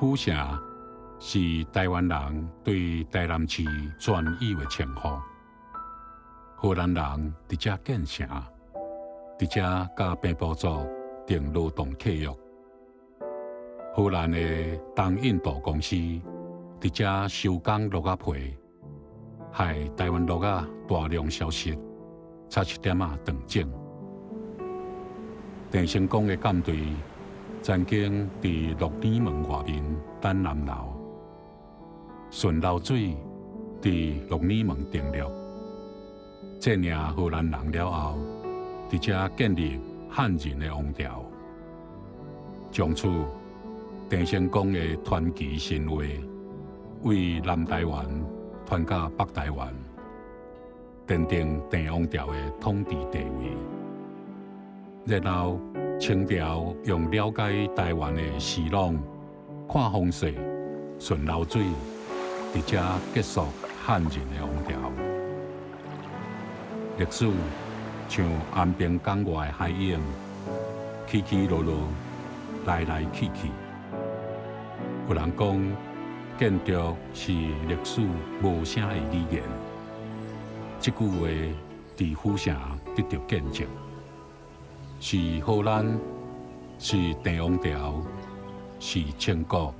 虎城是台湾人对台南市专有的称呼。荷兰人伫遮建城，伫遮甲平埔族订劳动契约。荷兰的东印度公司伫遮收工鹿仔皮，害台湾鹿仔大量消失，差一点断种。郑成功的舰队曾经伫鹿耳门外面等南楼，顺流水伫鹿耳门登陆，占领荷兰人了后，伫遮建立汉人的王朝。从此，郑成功的传奇神话为南台湾传到北台湾，奠定郑王朝的统治地位。然后，清朝用了解台湾的思路、看风势、顺流水，伫遮结束汉人的王朝。历史像安平港外的海涌，起起落落，来来去去。有人讲，建筑是历史无声的语言。这句话伫虎城得到见证。是荷兰，是郑王朝，是清国，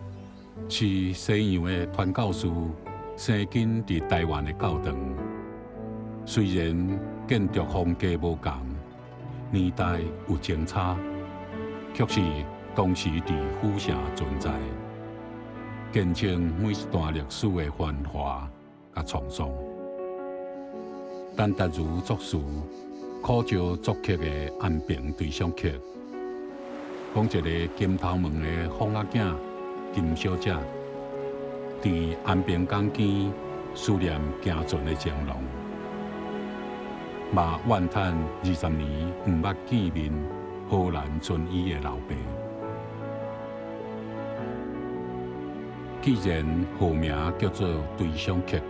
是西洋的传教士生根伫台湾的教堂。虽然建筑风格无同，年代有前差，却是当时伫虎城存在，见证每一段历史的繁华甲沧桑。陈达如作词。苦招作曲的安平对象曲，讲一个金头毛的疯仔囝金小姐，伫安平港边思念行船的情郎，嘛怨叹20年毋捌见面荷兰遵义的老爸。既然号名叫做对象曲，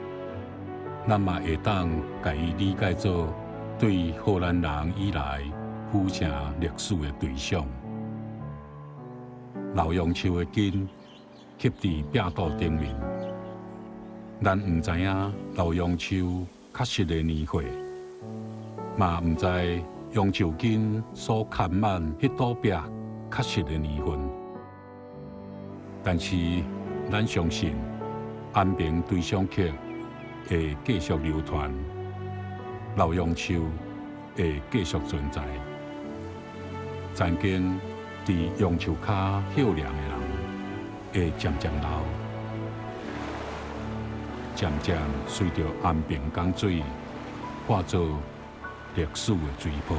咱嘛会当甲伊理解做对荷兰人以来虎城历史的对象。老杨树的根刻伫壁肚顶面，咱毋知影老杨树确实的年岁，嘛毋知杨树根所嵌满迄堵壁确实的年份。但是咱相信安平对象曲会继续流传。老杨树会继续存在，曾经伫杨树下歇凉的人会渐渐老，渐渐随着安平港水化作历史的水泡。